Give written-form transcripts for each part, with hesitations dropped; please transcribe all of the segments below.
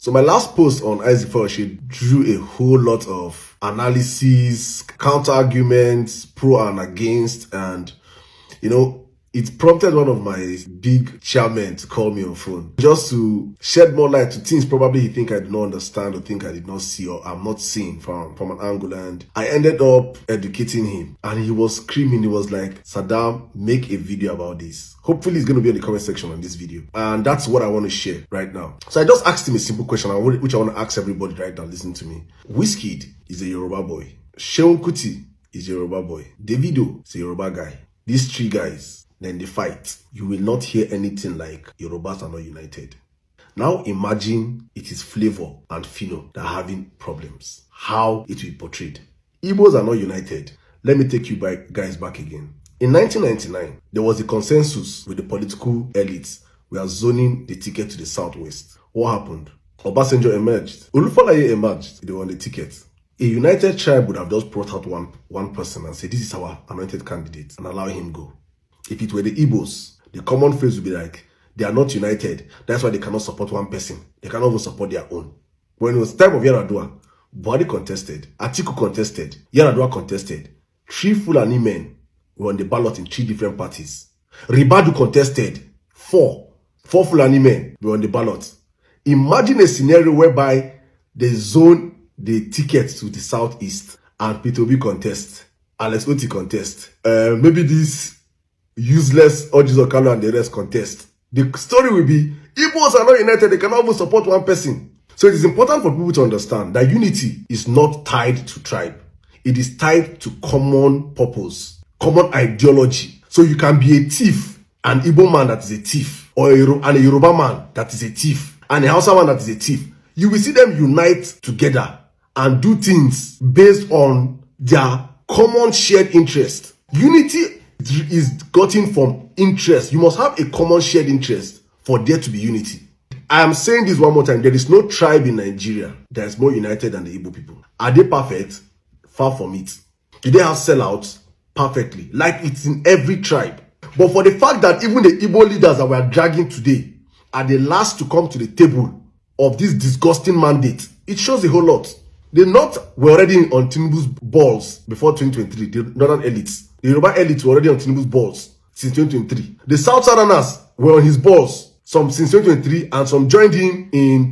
So my last post on Isaac she drew a whole lot of analysis, counter arguments, pro and against, and it prompted one of my big chairmen to call me on phone just to shed more light to things probably he think I did not understand or think I did not see or I'm not seeing from an angle. And I ended up educating him, and he was screaming. He was like, Saddam, make a video about this. Hopefully it's going to be in the comment section on this video. And that's what I want to share right now. So I just asked him a simple question, which I want to ask everybody right now listening to me. Wizkid is a Yoruba boy. Seun Kuti is a Yoruba boy. Davido is a Yoruba guy. These three guys, then they fight. You will not hear anything like Yorubas are not united. Now imagine it is Flavor and Fino that are having problems. How it will be portrayed. Igbos are not united. Let me take you guys back again. In 1999, there was a consensus with the political elites. We are zoning the ticket to the southwest. What happened? Obasanjo emerged. Olufalaye emerged. They won the ticket. A united tribe would have just brought out one person and said, this is our anointed candidate, and allow him go. If it were the Igbos, the common phrase would be like, they are not united. That's why they cannot support one person. They cannot even support their own. When it was time of Yar'Adua, Buhari contested, Atiku contested, Yar'Adua contested. 3 Fulani men were on the ballot in 3 different parties. Ribadu contested. 4 Fulani men were on the ballot. Imagine a scenario whereby they zone the tickets to the southeast and P2B contest, Alex Oti contest, maybe this useless Orji Okalo and the rest contest. The story will be, Igbos are not united, they cannot even support one person. So it is important for people to understand that unity is not tied to tribe. It is tied to common purpose, common ideology. So you can be a thief, an Igbo man that is a thief, or a Yoruba man that is a thief, and a Hausa man that is a thief. You will see them unite together and do things based on their common shared interest. Unity is gotten from interest. You must have a common shared interest for there to be unity. I am saying this one more time. There is no tribe in Nigeria that is more united than the Igbo people. Are they perfect? Far from it. Do they have sellouts? Perfectly. Like it's in every tribe. But for the fact that even the Igbo leaders that we are dragging today are the last to come to the table of this disgusting mandate, it shows a whole lot. The North were already on Tinubu's balls before 2023. The Northern elites. The Yoruba elites were already on Tinubu's balls since 2023. The South Southerners were on his balls, some since 2023, and some joined him in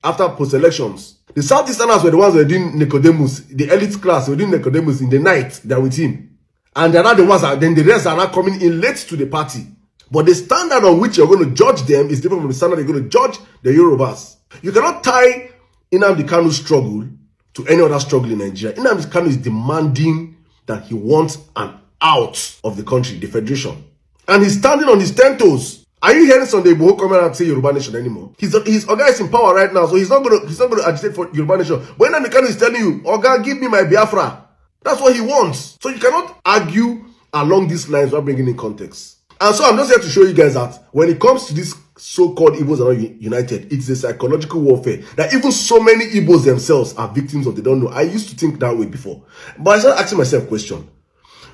after post-elections. The Southeasterners were the ones who were doing Nicodemus. The elite class were doing Nicodemus in the night. They are with him. And they're not the ones that, then the rest are not coming in late to the party. But the standard on which you're going to judge them is different from the standard you're going to judge the Yorubas. You cannot tie Nnamdi Kanu's struggle to any other struggle in Nigeria. Nnamdi Kanu is demanding that he wants an out of the country, the federation. And he's standing on his 10 toes. Are you hearing Sunday Igboho come out and say Yoruba Nation anymore? He's Oga is in power right now, so he's not gonna agitate for Yoruba Nation. But Nnamdi Kanu is telling you, Oga, give me my Biafra. That's what he wants. So you cannot argue along these lines without bringing in context. And so I'm just here to show you guys that when it comes to this so-called Igbos are not united, it's a psychological warfare that even so many Igbos themselves are victims of. They don't know. I used to think that way before. But I started asking myself a question.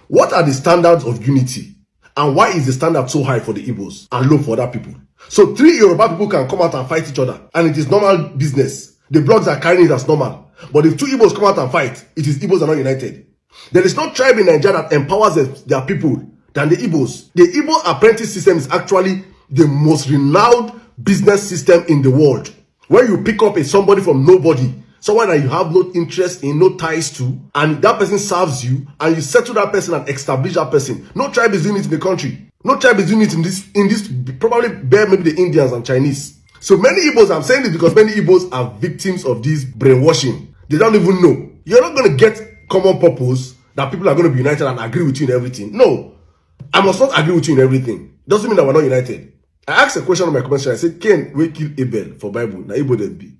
What are the standards of unity? And why is the standard so high for the Igbos and low for other people? So 3 Yoruba people can come out and fight each other, and it is normal business. The blogs are carrying it as normal. But if 2 Igbos come out and fight, it is Igbos are not united. There is no tribe in Nigeria that empowers their people than the Igbos. The Igbo apprentice system is actually the most renowned business system in the world. Where you pick up somebody from nobody, someone that you have no interest in, no ties to, and that person serves you, and you settle that person and establish that person. No tribe is doing it in the country. No tribe is doing it in this probably bare maybe the Indians and Chinese. So many Igbos, I'm saying this because many Igbos are victims of this brainwashing. They don't even know. You're not going to get common purpose that people are going to be united and agree with you in everything. No. I must not agree with you in everything. Doesn't mean that we're not united. I asked a question on my comment section. I said, Cain will kill Abel for Bible. Now Igbo then be.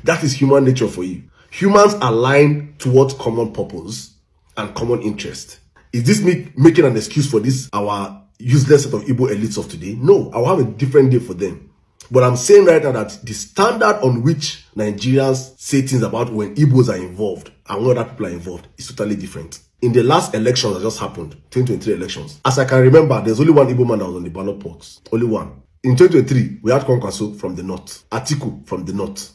That is human nature for you. Humans align towards common purpose and common interest. Is this me making an excuse for this, our useless set of Igbo elites of today? No, I will have a different day for them. But I'm saying right now that the standard on which Nigerians say things about when Igbos are involved and when other people are involved is totally different. In the last elections that just happened, 2023 elections, as I can remember, there's only one Igbo man that was on the ballot box. Only one. In 2023, we had Kwankwaso from the north, Atiku from the north,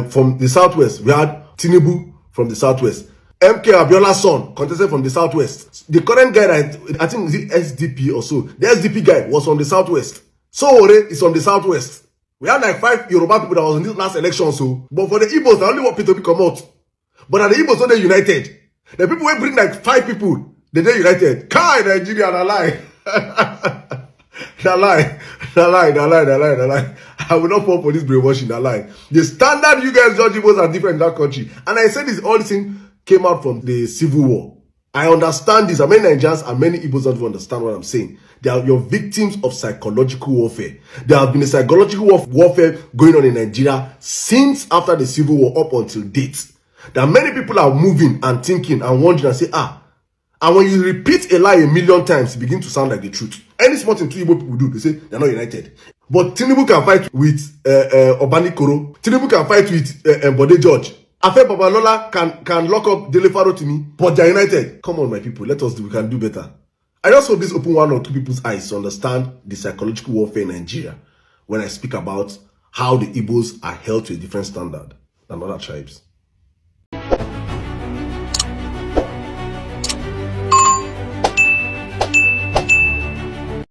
from the southwest. We had Tinubu from the southwest. MK Abiola's son contested from the southwest. The current guy, I think is SDP or so. The SDP guy was from the southwest. Sowore is from the southwest. We had like 5 Yoruba people that was in this last election, so. But for the Igbos, they only want people to come out. But are the Igbos not they united? The people will bring like 5 people, they united. Kai Nigeria, na lie. Na lie. I will not fall for this brainwashing, na lie. The standard you guys judge Igbos are different in that country. And I said this, all this thing came out from the civil war. I understand this, and many Nigerians and many Igbos don't understand what I'm saying. They are your victims of psychological warfare. There has been a psychological warfare going on in Nigeria since after the civil war up until date. There are many people are moving and thinking and wondering and say, and when you repeat a lie a million times, it begins to sound like the truth. Any small thing two Igbo people do, they say they're not united. But Tinubu can fight with Obani Koro. Tinubu can fight with Bode George. Afe Babalola can lock up Dele Farotimi, but they're united. Come on, my people, let us do. We can do better. I just hope this open 1 or 2 people's eyes to understand the psychological warfare in Nigeria when I speak about how the Igbos are held to a different standard than other tribes.